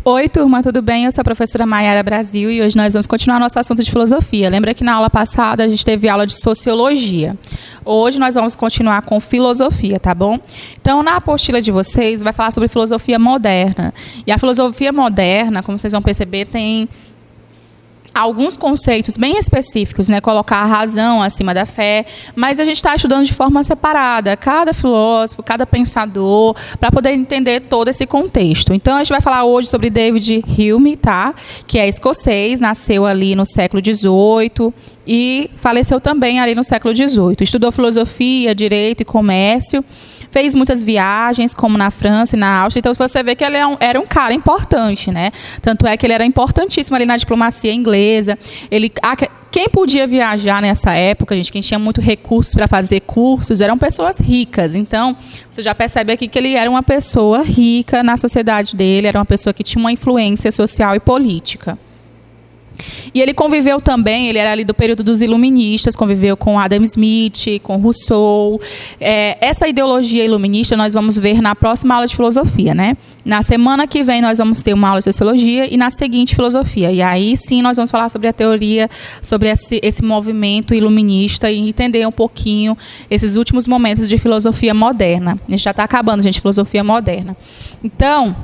Oi, turma, tudo bem? Eu sou a professora Maiara Brasil e hoje nós vamos continuar nosso assunto de filosofia. Lembra que na aula passada a gente teve aula de sociologia. Hoje nós vamos continuar com filosofia, tá bom? Então, na apostila de vocês vai falar sobre filosofia moderna. E a filosofia moderna, como vocês vão perceber, tem alguns conceitos bem específicos, né? Colocar a razão acima da fé, mas a gente está estudando de forma separada, cada filósofo, cada pensador, para poder entender todo esse contexto. Então, a gente vai falar hoje sobre David Hume, tá? Que é escocês, nasceu ali no século XVIII e faleceu também ali no século XVIII. Estudou filosofia, direito e comércio, fez muitas viagens, como na França e na Áustria. Então, você vê que ele era um cara importante, né? Tanto é que ele era importantíssimo ali na diplomacia inglesa. Quem podia viajar nessa época, gente, quem tinha muito recursos para fazer cursos, eram pessoas ricas. Então, você já percebe aqui que ele era uma pessoa rica na sociedade dele, era uma pessoa que tinha uma influência social e política. E ele conviveu também, ele era ali do período dos iluministas, conviveu com Adam Smith, com Rousseau. Essa ideologia iluminista nós vamos ver na próxima aula de filosofia, né? Na semana que vem nós vamos ter uma aula de sociologia e na seguinte filosofia. E aí sim nós vamos falar sobre a teoria, sobre esse movimento iluminista e entender um pouquinho esses últimos momentos de filosofia moderna. A gente já está acabando, gente, filosofia moderna. Então,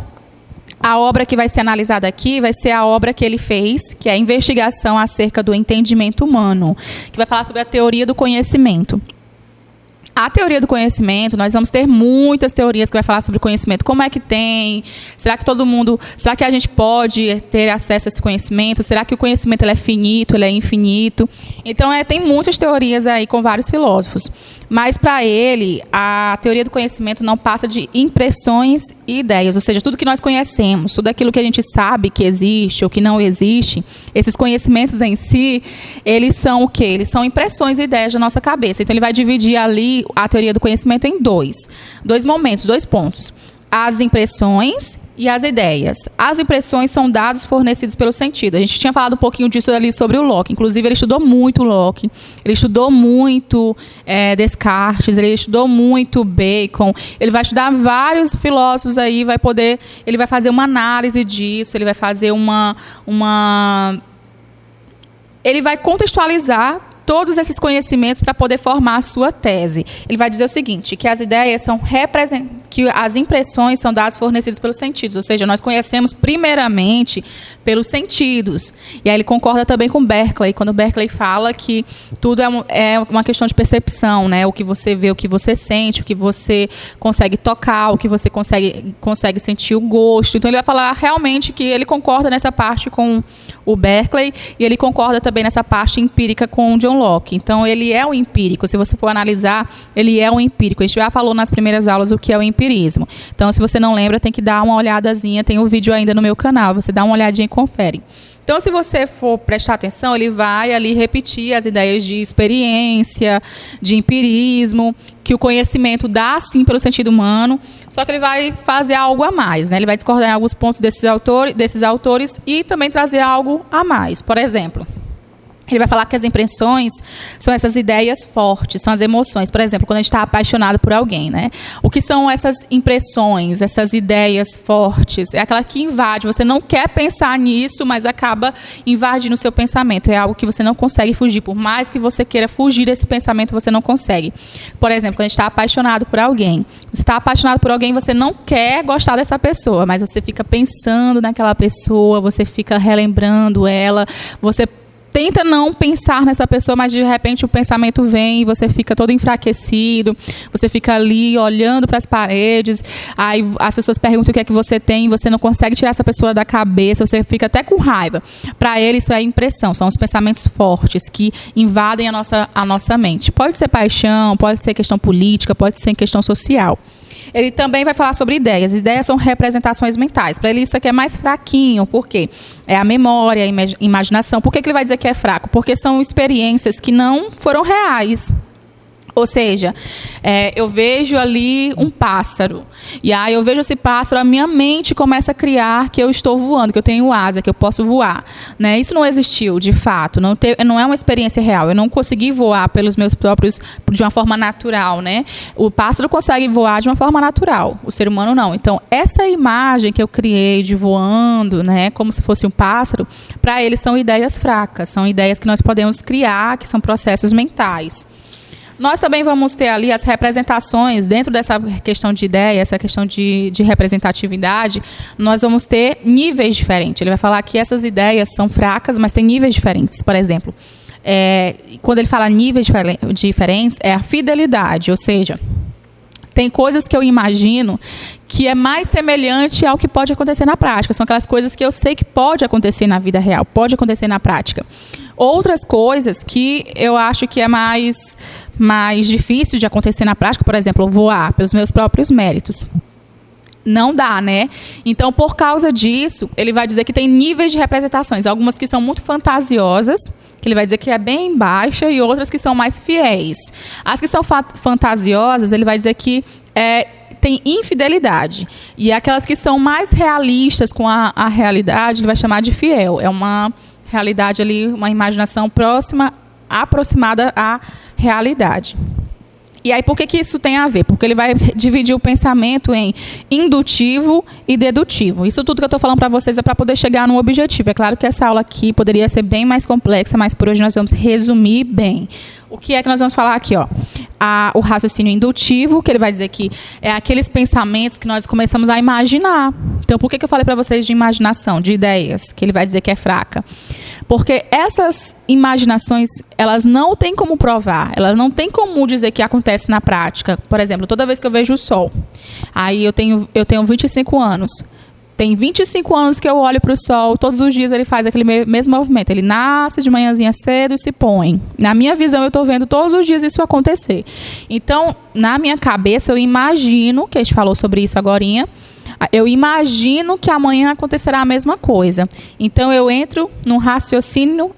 a obra que vai ser analisada aqui vai ser a obra que ele fez, que é a investigação acerca do entendimento humano, que vai falar sobre a teoria do conhecimento. A teoria do conhecimento, nós vamos ter muitas teorias que vai falar sobre o conhecimento. Como é que tem? Será que a gente pode ter acesso a esse conhecimento? Será que o conhecimento ele é finito, ele é infinito? Então, tem muitas teorias aí com vários filósofos. Mas, para ele, a teoria do conhecimento não passa de impressões e ideias. Ou seja, tudo que nós conhecemos, tudo aquilo que a gente sabe que existe ou que não existe, esses conhecimentos em si, eles são o quê? Eles são impressões e ideias da nossa cabeça. Então, ele vai dividir ali a teoria do conhecimento em dois momentos, 2 pontos. As impressões e as ideias. As impressões são dados fornecidos pelo sentido. A gente tinha falado um pouquinho disso ali sobre o Locke. Inclusive, ele estudou muito Locke, ele estudou muito Descartes, ele estudou muito Bacon. Ele vai estudar vários filósofos aí, ele vai fazer uma análise disso, ele vai fazer ele vai contextualizar todos esses conhecimentos para poder formar a sua tese. Ele vai dizer o seguinte, que as ideias que as impressões são dados fornecidos pelos sentidos, ou seja, nós conhecemos primeiramente pelos sentidos. E aí ele concorda também com Berkeley, quando Berkeley fala que tudo é uma questão de percepção, né? O que você vê, o que você sente, o que você consegue tocar, o que você consegue sentir o gosto. Então ele vai falar realmente que ele concorda nessa parte com o Berkeley e ele concorda também nessa parte empírica com o John Locke. Então ele é um empírico, se você for analisar, ele é um empírico. A gente já falou nas primeiras aulas o que é o empirismo. Então, se você não lembra, tem que dar uma olhadazinha, tem um vídeo ainda no meu canal, você dá uma olhadinha e confere. Então, se você for prestar atenção, ele vai ali repetir as ideias de experiência, de empirismo, que o conhecimento dá, sim, pelo sentido humano, só que ele vai fazer algo a mais, né? Ele vai discordar em alguns pontos desses autores e também trazer algo a mais. Por exemplo, ele vai falar que as impressões são essas ideias fortes, são as emoções. Por exemplo, quando a gente está apaixonado por alguém, né? O que são essas impressões, essas ideias fortes? É aquela que invade. Você não quer pensar nisso, mas acaba invadindo o seu pensamento. É algo que você não consegue fugir. Por mais que você queira fugir desse pensamento, você não consegue. Por exemplo, quando a gente está apaixonado por alguém. Você está apaixonado por alguém, você não quer gostar dessa pessoa, mas você fica pensando naquela pessoa, você fica relembrando ela, você tenta não pensar nessa pessoa, mas de repente o pensamento vem e você fica todo enfraquecido, você fica ali olhando para as paredes, aí as pessoas perguntam o que é que você tem, você não consegue tirar essa pessoa da cabeça, você fica até com raiva. Para ele isso é impressão, são os pensamentos fortes que invadem a nossa mente. Pode ser paixão, pode ser questão política, pode ser questão social. Ele também vai falar sobre ideias. Ideias são representações mentais. Para ele isso aqui é mais fraquinho. Por quê? É a memória, a imaginação. Por que ele vai dizer que é fraco? Porque são experiências que não foram reais. Ou seja, eu vejo ali um pássaro. E aí eu vejo esse pássaro, a minha mente começa a criar que eu estou voando, que eu tenho asa, que eu posso voar. Né? Isso não existiu, de fato. Não é uma experiência real. Eu não consegui voar pelos meus próprios, de uma forma natural. Né? O pássaro consegue voar de uma forma natural. O ser humano não. Então, essa imagem que eu criei de voando, né, como se fosse um pássaro, para eles são ideias fracas. São ideias que nós podemos criar, que são processos mentais. Nós também vamos ter ali as representações, dentro dessa questão de ideia, essa questão de representatividade, nós vamos ter níveis diferentes. Ele vai falar que essas ideias são fracas, mas tem níveis diferentes. Por exemplo, quando ele fala níveis diferentes, é a fidelidade, ou seja, tem coisas que eu imagino que é mais semelhante ao que pode acontecer na prática. São aquelas coisas que eu sei que pode acontecer na vida real, pode acontecer na prática. Outras coisas que eu acho que é mais difícil de acontecer na prática, por exemplo, voar pelos meus próprios méritos. Não dá, né? Então, por causa disso, ele vai dizer que tem níveis de representações. Algumas que são muito fantasiosas, que ele vai dizer que é bem baixa, e outras que são mais fiéis. As que são fantasiosas, ele vai dizer que tem infidelidade. E aquelas que são mais realistas com a realidade, ele vai chamar de fiel. É uma realidade ali, uma imaginação aproximada à realidade. E aí, por que isso tem a ver? Porque ele vai dividir o pensamento em indutivo e dedutivo. Isso tudo que eu estou falando para vocês é para poder chegar num objetivo. É claro que essa aula aqui poderia ser bem mais complexa, mas por hoje nós vamos resumir bem. O que é que nós vamos falar aqui? O raciocínio indutivo, que ele vai dizer que é aqueles pensamentos que nós começamos a imaginar. Então, por que eu falei para vocês de imaginação, de ideias, que ele vai dizer que é fraca? Porque essas imaginações, elas não têm como provar, elas não têm como dizer que acontece na prática. Por exemplo, toda vez que eu vejo o sol, aí eu tenho 25 anos. Tem 25 anos que eu olho para o sol, todos os dias ele faz aquele mesmo movimento. Ele nasce de manhãzinha cedo e se põe. Na minha visão, eu estou vendo todos os dias isso acontecer. Então, na minha cabeça, eu imagino, que a gente falou sobre isso agorinha, eu imagino que amanhã acontecerá a mesma coisa. Então, eu entro num raciocínio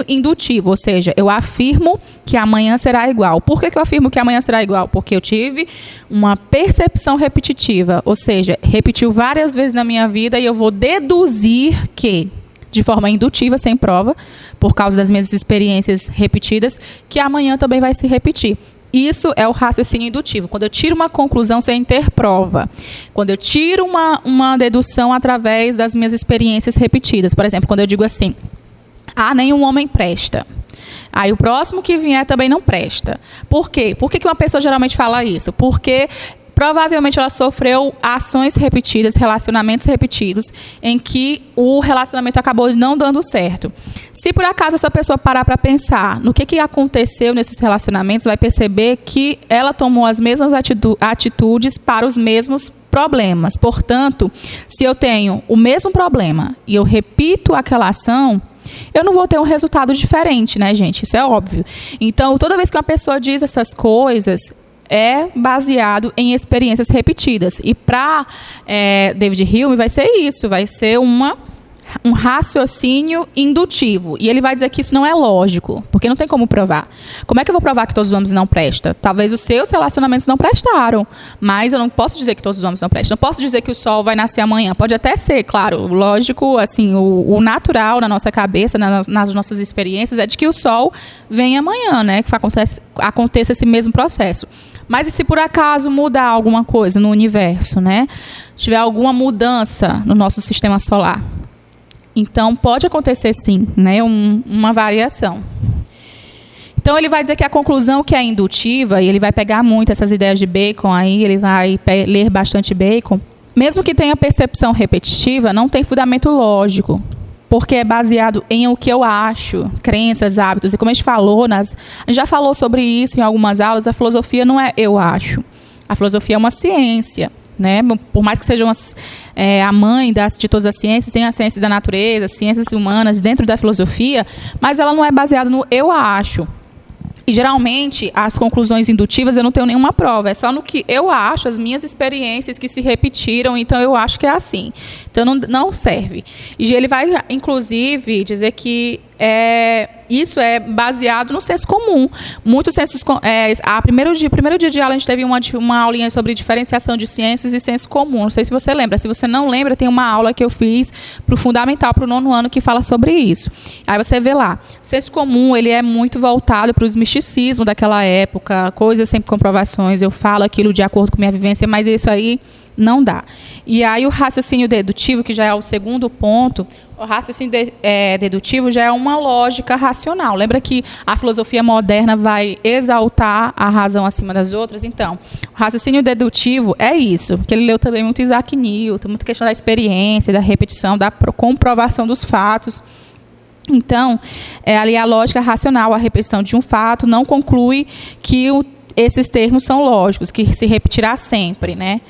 indutivo, ou seja, eu afirmo que amanhã será igual. Por que eu afirmo que amanhã será igual? Porque eu tive uma percepção repetitiva, ou seja, repetiu várias vezes na minha vida e eu vou deduzir que, de forma indutiva, sem prova, por causa das minhas experiências repetidas, que amanhã também vai se repetir. Isso é o raciocínio indutivo. Quando eu tiro uma conclusão sem ter prova. Quando eu tiro uma dedução através das minhas experiências repetidas. Por exemplo, quando eu digo assim, nenhum homem presta. Aí o próximo que vier também não presta. Por quê? Por que uma pessoa geralmente fala isso? Porque provavelmente ela sofreu ações repetidas, relacionamentos repetidos, em que o relacionamento acabou não dando certo. Se por acaso essa pessoa parar para pensar no que aconteceu nesses relacionamentos, vai perceber que ela tomou as mesmas atitudes para os mesmos problemas. Portanto, se eu tenho o mesmo problema e eu repito aquela ação, eu não vou ter um resultado diferente, né, gente? Isso é óbvio. Então, toda vez que uma pessoa diz essas coisas, é baseado em experiências repetidas. E para David Hume vai ser isso, vai ser um raciocínio indutivo. E ele vai dizer que isso não é lógico, porque não tem como provar. Como é que eu vou provar que todos os homens não prestam? Talvez os seus relacionamentos não prestaram, mas eu não posso dizer que todos os homens não prestam. Não posso dizer que o sol vai nascer amanhã. Pode até ser, claro, lógico, assim, o natural na nossa cabeça, nas nossas experiências, é de que o sol vem amanhã, né? Que aconteça esse mesmo processo. Mas e se por acaso mudar alguma coisa no universo, né? Tiver alguma mudança no nosso sistema solar? Então, pode acontecer sim, né? Uma variação. Então, ele vai dizer que a conclusão que é indutiva, e ele vai pegar muito essas ideias de Bacon aí, ele vai ler bastante Bacon, mesmo que tenha percepção repetitiva, não tem fundamento lógico, porque é baseado em o que eu acho, crenças, hábitos. E como a gente falou, a gente já falou sobre isso em algumas aulas, a filosofia não é eu acho. A filosofia é uma ciência. Né? Por mais que seja a mãe de todas as ciências, tem a ciência da natureza, ciências humanas dentro da filosofia, mas ela não é baseada no eu acho. E geralmente as conclusões indutivas eu não tenho nenhuma prova, é só no que eu acho, as minhas experiências que se repetiram, então eu acho que é assim. Então não serve. E ele vai, inclusive, dizer que Isso é baseado no senso comum. Muitos sensos, primeiro dia de aula a gente teve uma aulinha sobre diferenciação de ciências e senso comum. Não sei se você lembra. Se você não lembra, tem uma aula que eu fiz para o fundamental, para o 9º ano, que fala sobre isso. Aí você vê lá. Senso comum, ele é muito voltado para os misticismos daquela época, coisas sem comprovações. Eu falo aquilo de acordo com minha vivência, mas isso aí não dá. E aí o raciocínio dedutivo, que já é o segundo ponto, o raciocínio dedutivo já é uma lógica racional. Lembra que a filosofia moderna vai exaltar a razão acima das outras? Então, o raciocínio dedutivo é isso, porque ele leu também muito Isaac Newton, muita questão da experiência, da repetição, da comprovação dos fatos. Então, ali a lógica racional, a repetição de um fato, não conclui que esses termos são lógicos, que se repetirá sempre, né?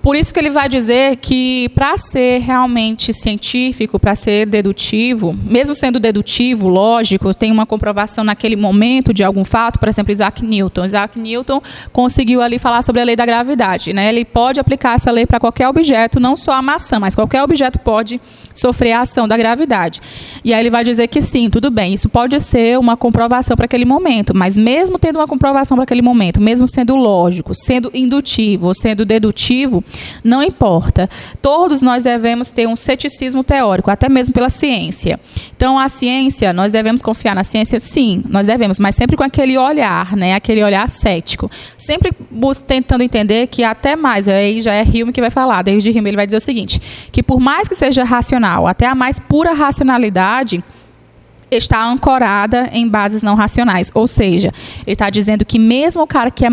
Por isso que ele vai dizer que, para ser realmente científico, para ser dedutivo, mesmo sendo dedutivo, lógico, tem uma comprovação naquele momento de algum fato, por exemplo, Isaac Newton. Isaac Newton conseguiu ali falar sobre a lei da gravidade, né? Ele pode aplicar essa lei para qualquer objeto, não só a maçã, mas qualquer objeto pode sofrer a ação da gravidade. E aí ele vai dizer que sim, tudo bem, isso pode ser uma comprovação para aquele momento, mas mesmo tendo uma comprovação para aquele momento, mesmo sendo lógico, sendo indutivo ou sendo dedutivo, não importa. Todos nós devemos ter um ceticismo teórico, até mesmo pela ciência. Então, a ciência, nós devemos confiar na ciência? Sim, nós devemos, mas sempre com aquele olhar, né? Aquele olhar cético. Sempre tentando entender que até mais, aí já é Hume que vai falar, David Hume, ele vai dizer o seguinte, que por mais que seja racional, até a mais pura racionalidade está ancorada em bases não racionais. Ou seja, ele está dizendo que mesmo o cara que é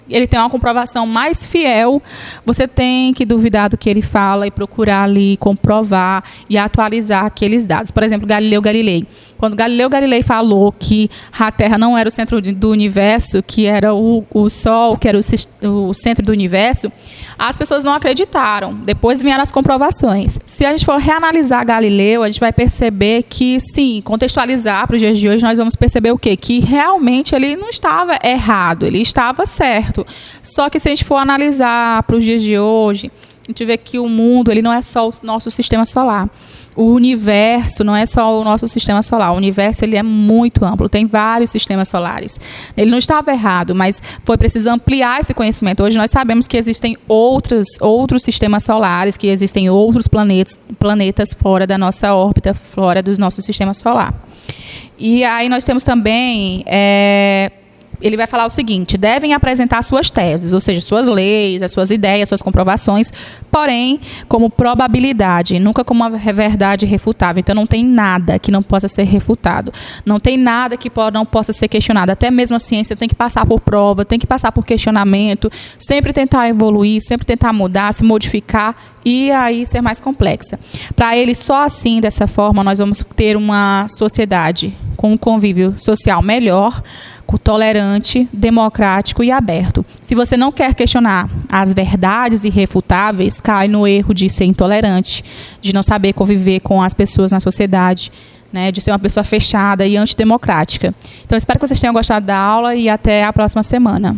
ele tem uma comprovação mais fiel, você tem que duvidar do que ele fala e procurar ali comprovar e atualizar aqueles dados. Por exemplo, Galileu Galilei. Quando Galileu Galilei falou que a Terra não era o centro do universo, que era o Sol, que era o centro do universo, as pessoas não acreditaram. Depois vieram as comprovações. Se a gente for reanalisar Galileu, a gente vai perceber que, sim, contextualizar para os dias de hoje, nós vamos perceber o quê? Que realmente ele não estava errado, ele estava certo. Só que se a gente for analisar para os dias de hoje, a gente vê que o mundo ele não é só o nosso sistema solar. O universo não é só o nosso sistema solar. O universo ele é muito amplo, tem vários sistemas solares. Ele não estava errado, mas foi preciso ampliar esse conhecimento. Hoje nós sabemos que existem outros sistemas solares, que existem outros planetas fora da nossa órbita, fora do nosso sistema solar. E aí nós temos também... ele vai falar o seguinte, devem apresentar suas teses, ou seja, suas leis, as suas ideias, suas comprovações, porém, como probabilidade, nunca como uma verdade refutável. Então, não tem nada que não possa ser refutado. Não tem nada que não possa ser questionado. Até mesmo a ciência tem que passar por prova, tem que passar por questionamento, sempre tentar evoluir, sempre tentar mudar, se modificar e aí ser mais complexa. Para ele, só assim, dessa forma, nós vamos ter uma sociedade com um convívio social melhor, tolerante, democrático e aberto. Se você não quer questionar as verdades irrefutáveis, cai no erro de ser intolerante, de não saber conviver com as pessoas na sociedade, né, de ser uma pessoa fechada e antidemocrática. Então, espero que vocês tenham gostado da aula e até a próxima semana.